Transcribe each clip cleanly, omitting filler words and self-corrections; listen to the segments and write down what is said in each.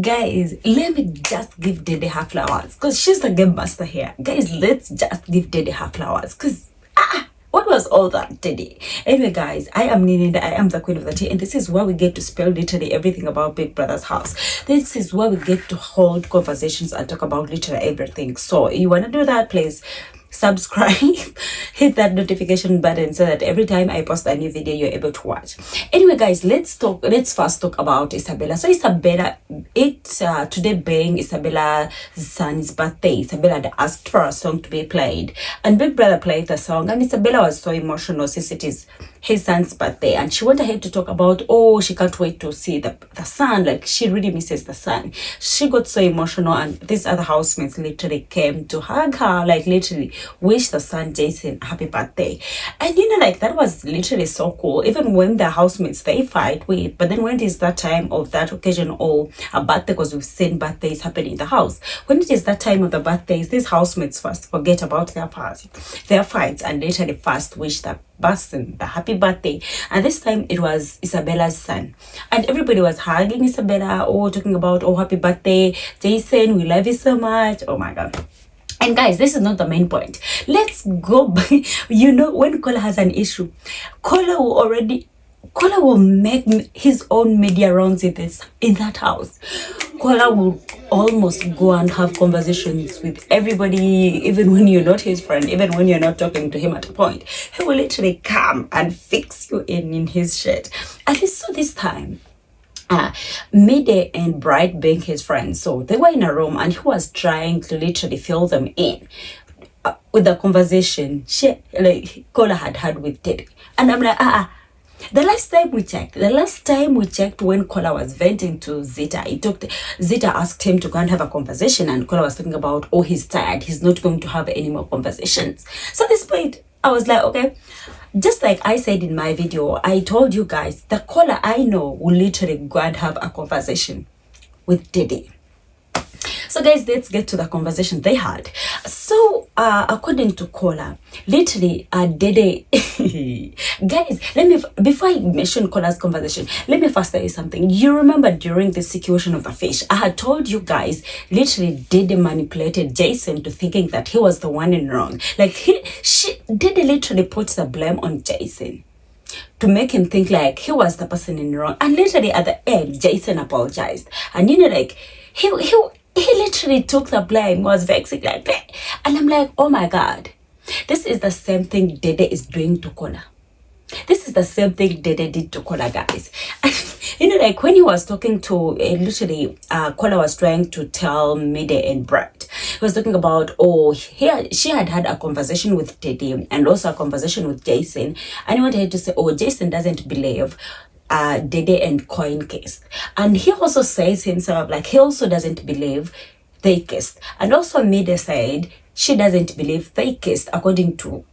Guys, let me just give Dede her flowers because she's the game master here. Guys, let's just give Dede her flowers because what was all that, Dede? Anyway, guys, I am Nini, I am the queen of the tea, and this is where we get to spill literally everything about Big Brother's house. This is where we get to hold conversations and talk about literally everything. So, you want to do that, please subscribe, hit that notification button so that every time I post a new video, you're able to watch. Anyway, guys, let's first talk about Isabella. So Isabella, it's today being Isabella's son's birthday. Isabella had asked for a song to be played, and Big Brother played the song, and Isabella was so emotional since it is his son's birthday, and she went ahead to talk about, oh, she can't wait to see the son, like she really misses the son. She got so emotional, and these other housemates literally came to hug her, like literally wish the son Jason happy birthday. And you know, like that was literally so cool. Even when the housemates they fight with, but then when it is that time of that occasion or a birthday, because we've seen birthdays happen in the house, when it is that time of the birthdays, these housemates first forget about their fights and literally first wish the person the happy birthday. And this time it was Isabella's son, and everybody was hugging Isabella, oh, talking about, oh, happy birthday Jason, we love you so much. Oh my god. And guys, this is not the main point. Let's go back. You know, when Kola has an issue, Kola will make his own media rounds in that house. Kola will almost go and have conversations with everybody, even when you're not his friend, even when you're not talking to him at a point. He will literally come and fix you in his shit. And so this time, Mide and Bright being his friends, so they were in a room and he was trying to literally fill them in with the conversation Kola had with Dede. And I'm like, the last time we checked when Kola was venting to Zita, Zita asked him to go and have a conversation, and Kola was talking about, oh, he's tired, he's not going to have any more conversations. So at this point, I was like, okay, just like I said in my video, I told you guys, the Kola I know will literally go and have a conversation with Dede. So guys, let's get to the conversation they had. So according to Kola, literally Dede guys, before I mention Kola's conversation, let me first tell you something. You remember during the situation of the fish, I had told you guys literally Dede manipulated Jason to thinking that he was the one in wrong. Like Dede literally puts the blame on Jason to make him think like he was the person in wrong. And literally at the end, Jason apologized. And you know, like he literally took the blame, was vexing like that. And I'm like, oh my god, this is the same thing Dede is doing to Kola. This is the same thing Dede did to Kola, guys. And, you know, like when he was talking to literally Kola was trying to tell Mide and Brett, he was talking about, oh, she had a conversation with Dede and also a conversation with Jason, and he wanted to say, oh, Jason doesn't believe Dede and Koyin kissed. And he also says himself, like, he also doesn't believe they kissed. And also Mide said she doesn't believe they kissed, according to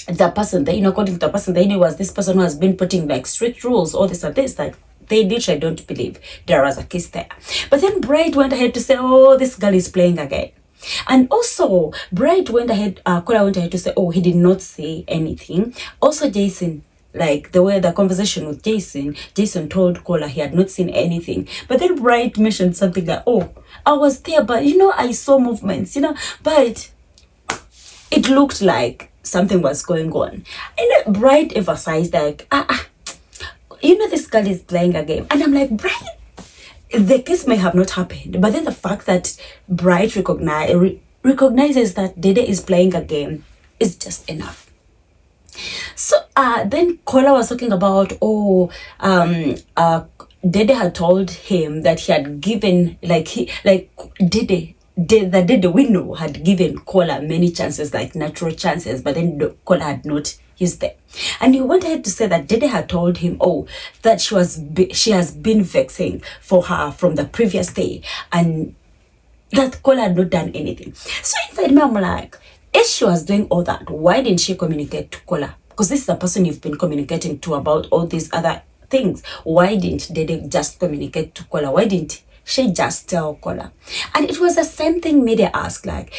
the person that, according to the person that he was this person who has been putting like strict rules, all this and this, like they literally don't believe there was a kiss there. But then Bright went ahead to say, oh, this girl is playing again. And also Bright went ahead, Kola went ahead to say, oh, he did not say anything. Also Jason, like the way the conversation with Jason told Kola he had not seen anything. But then Bright mentioned something like, oh, I was there, but I saw movements, but it looked like something was going on. And Bright emphasized like, this girl is playing a game. And I'm like, Bright, the case may have not happened, but then the fact that Bright recognizes that Dede is playing a game is just enough. So then Kola was talking about, Dede had told him that he had given, Dede we know had given Kola many chances, like natural chances, but then Kola had not used them. And he went ahead to say that Dede had told him, that she has been vexing for her from the previous day, and that Kola had not done anything. So inside me, I'm like, if she was doing all that, why didn't she communicate to Kola? Because this is the person you've been communicating to about all these other things. Why didn't Dede just communicate to Kola? Why didn't she just tell Kola? And it was the same thing Mide asked, like,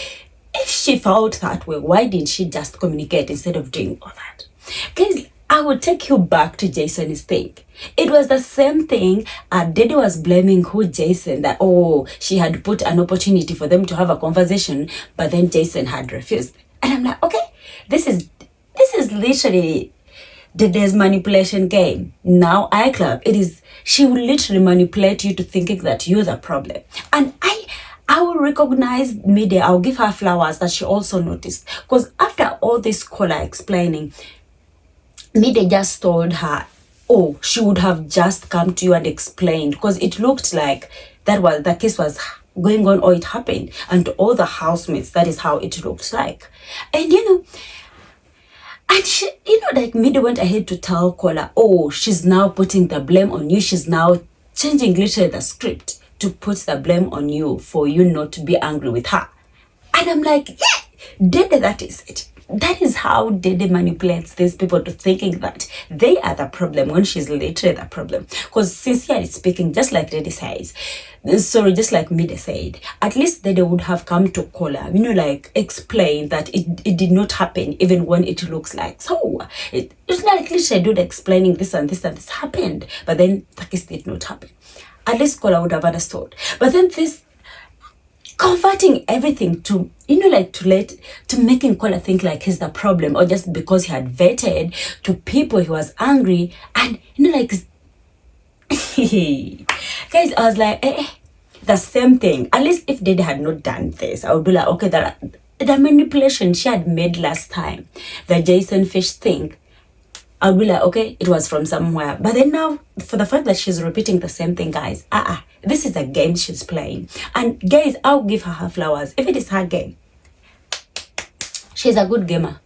if she felt that way, why didn't she just communicate instead of doing all that? Guys, I will take you back to Jason's thing. It was the same thing. Dede was blaming Jason, that she had put an opportunity for them to have a conversation, but then Jason had refused. And I'm like, okay, this is literally Dede's manipulation game. Now she will literally manipulate you to thinking that you're the problem. And I will recognize mide. I'll give her flowers that she also noticed, because after all this Kola explaining, mide just told her, she would have just come to you and explained, because it looked like the case was going on, or it happened, and to all the housemates, that is how it looked like. And and she, like mide went ahead to tell Kola, she's now putting the blame on you. She's now changing literally the script to put the blame on you for you not to be angry with her. And I'm like, yeah, Dede, that is it. That is how Dede manipulates these people to thinking that they are the problem when she's literally the problem. Because sincerely speaking, just like Dede says, just like mide said, at least Dede would have come to Kola, like explain that it did not happen even when it looks like. So it's not like she did explaining this and this and this happened, but then the case did not happen. At least Kola would have understood. But then this converting everything to to making Kola think like he's the problem, or just because he had vetted to people he was angry, and guys, I was like, the same thing. At least if Dede had not done this, I would be like, okay, the manipulation she had made last time, the Jason fish thing, I'll be like, okay, it was from somewhere. But then now, for the fact that she's repeating the same thing, guys, this is a game she's playing. And guys, I'll give her flowers. If it is her game, she's a good gamer.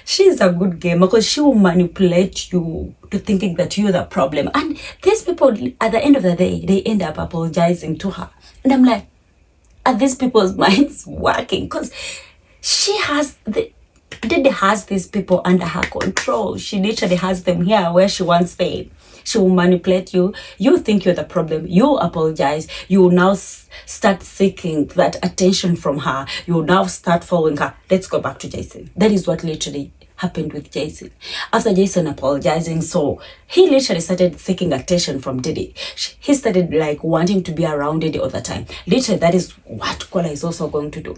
She's a good gamer, because she will manipulate you to thinking that you're the problem. And these people, at the end of the day, they end up apologizing to her. And I'm like, are these people's minds working? Because Dede has these people under her control. She literally has them here where she wants them. She will manipulate you. You think you're the problem. You apologize. You will now start seeking that attention from her. You will now start following her. Let's go back to Jason. That is what literally happened with Jason. After Jason apologizing, so he literally started seeking attention from Dede. He started like wanting to be around Dede all the time. Literally, that is what Kola is also going to do.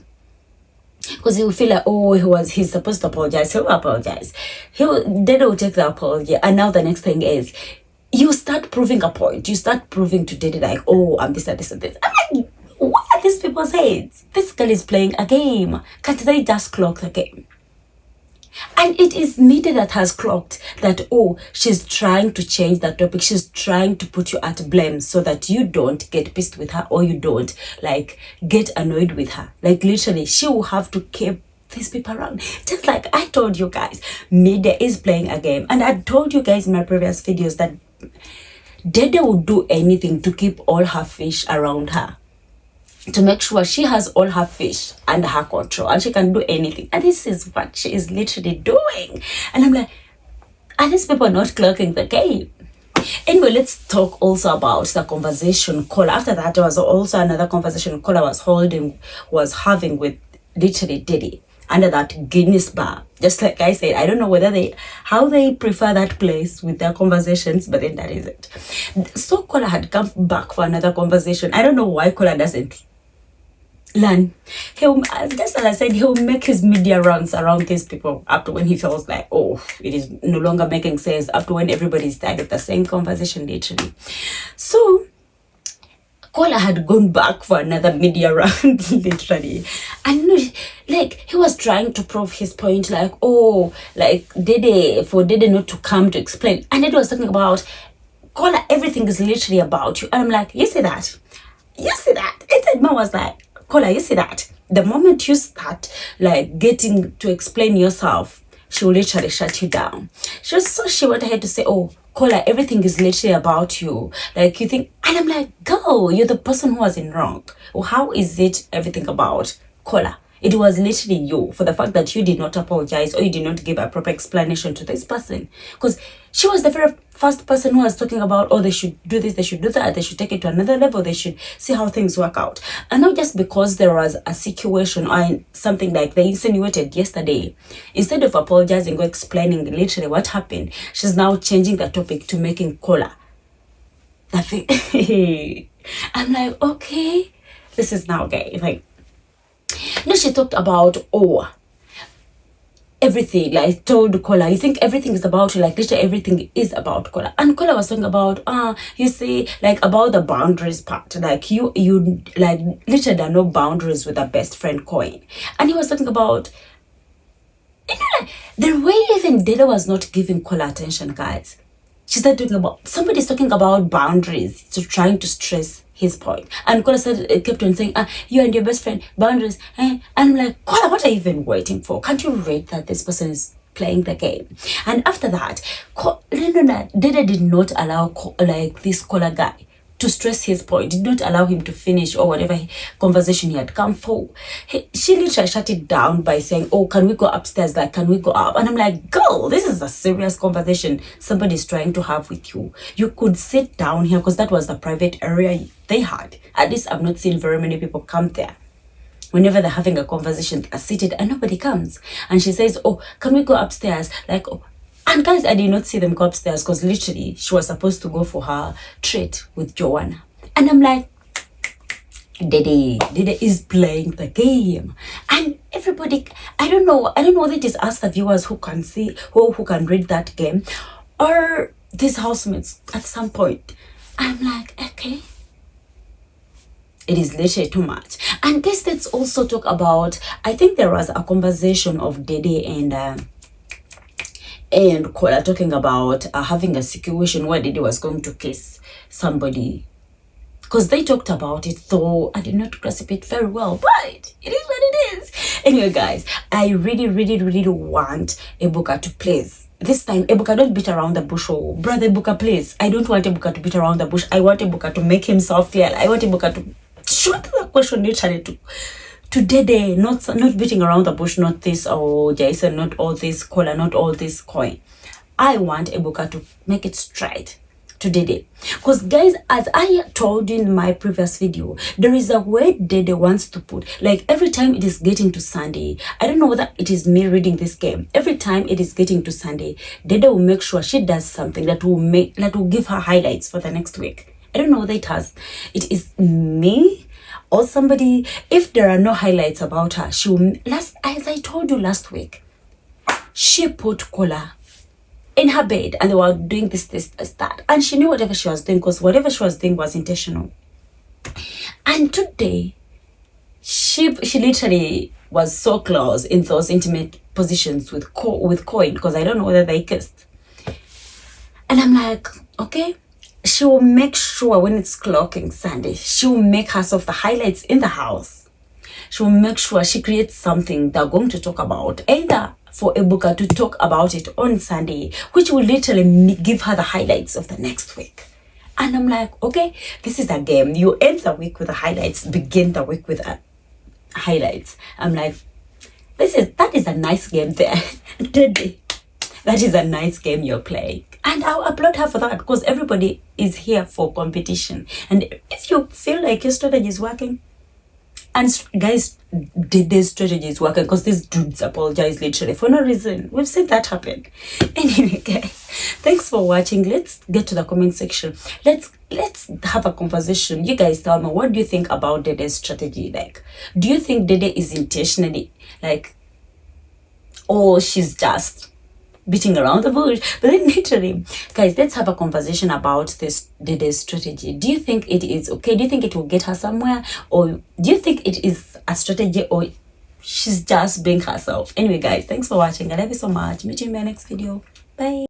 Because he will feel like, he's supposed to apologize. He'll apologize. Dede will take the apology. And now the next thing is, you start proving a point. You start proving to Dede like, I'm this and this and this. I'm like, what are these people's heads? This girl is playing a game. Can't they just clock the game? And it is mide that has clocked that, she's trying to change that topic. She's trying to put you at blame so that you don't get pissed with her, or you don't like get annoyed with her. Like literally, she will have to keep these people around. Just like I told you guys, mide is playing a game. And I told you guys in my previous videos that Dede would do anything to keep all her fish around her, to make sure she has all her fish under her control and she can do anything. And this is what she is literally doing. And I'm like, are these people not clocking the game? Anyway, let's talk also about the conversation Kola. After that, there was also another conversation Kola was having with literally Dede under that Guinness bar. Just like I said, I don't know how they prefer that place with their conversations, but then that is it. So Kola had come back for another conversation. I don't know why Kola doesn't learn. Just as I said, he'll make his media rounds around these people after when he feels like, it is no longer making sense, after when everybody's tired of the same conversation, literally. So Kola had gone back for another media round, literally. And he was trying to prove his point, like, Dede not to come to explain. And it was talking about, Kola, everything is literally about you. And I'm like, you see that? You see that? Inside man was like, Kola, you see that? The moment you start like getting to explain yourself, she will literally shut you down. She went ahead to say, Kola, everything is literally about you. Like you think, and I'm like, girl, you're the person who was in wrong. How is it everything about Kola? It was literally you, for the fact that you did not apologize or you did not give a proper explanation to this person. Because she was the very first person who was talking about, oh, they should do this, they should do that, they should take it to another level, they should see how things work out. And not just because there was a situation or something like they insinuated yesterday, instead of apologizing or explaining literally what happened, she's now changing the topic to making Kola. I'm like, okay, this is now gay. Like, no, she talked about, oh, everything, like told Kola, you think everything is about you, like literally everything is about Kola. And Kola was talking about, you see, like about the boundaries part, like you like literally there are no boundaries with a best friend Koyin. And he was talking about, you know, like, the way even Dede was not giving Kola attention, guys. She started talking about, somebody's talking about boundaries, to trying to stress his point. And Kola said, kept on saying, you and your best friend, boundaries. And I'm like, Kola, what are you even waiting for? Can't you rate that this person is playing the game? And after that, Dede did not allow like this Kola guy to stress his point, did not allow him to finish or whatever conversation he had come for. She literally shut it down by saying, oh, can we go upstairs? Like, can we go up? And I'm like, girl, this is a serious conversation somebody's trying to have with you. You could sit down here, because that was the private area they had. At least I've not seen very many people come there. Whenever they're having a conversation, they're seated and nobody comes. And she says, oh, can we go upstairs? Like, oh. And guys, I did not see them go upstairs, because literally she was supposed to go for her treat with Joanna. And I'm like, Dede is playing the game. And everybody, I don't know whether it is us, the viewers, who can see, who can read that game, or these housemates at some point. I'm like, okay. It is literally too much. And guys, let's also talk about, I think there was a conversation of Dede and Kola talking about having a situation where Dede was going to kiss somebody, because they talked about it, though I did not grasp it very well, but it is what it is. Anyway, guys, I really want Ebuka to please, this time, Ebuka, don't beat around the bush. Oh, brother Ebuka, please. I don't want Ebuka to beat around the bush. I want Ebuka to make himself clear. I want Ebuka to shoot the question literally to Dede, not beating around the bush, not this, oh, Jason, not all this, Kola, not all this, Koyin. I want Ebuka to make it straight to Dede. Because, guys, as I told you in my previous video, there is a way Dede wants to put, like every time it is getting to Sunday, I don't know whether it is me reading this game, every time it is getting to Sunday, Dede will make sure she does something that will give her highlights for the next week. I don't know whether it is me or somebody. If there are no highlights about her, she will, as I told you last week, she put Kola in her bed and they were doing this, that. And she knew whatever she was doing, because whatever she was doing was intentional. And today, she literally was so close in those intimate positions with Koyin, because I don't know whether they kissed. And I'm like, okay. She will make sure when it's clocking Sunday, she will make herself the highlights in the house. She will make sure she creates something they're going to talk about, either for Ebuka to talk about it on Sunday, which will literally give her the highlights of the next week. And I'm like, okay, this is a game. You end the week with the highlights, begin the week with highlights. I'm like, that is a nice game there. That is a nice game you're playing. And I'll applaud her for that, because everybody is here for competition. And if you feel like your strategy is working, and guys, Dede's strategy is working, because these dudes apologize literally for no reason. We've seen that happen. Anyway, guys, thanks for watching. Let's get to the comment section. Let's have a conversation. You guys tell me, what do you think about Dede's strategy? Like, do you think Dede is intentionally, like, or she's just beating around the bush? But then literally, guys, let's have a conversation about this Dede's strategy. Do you think it is okay? Do you think it will get her somewhere? Or do you think it is a strategy, or she's just being herself? Anyway, guys, thanks for watching. I love you so much. Meet you in my next video. Bye.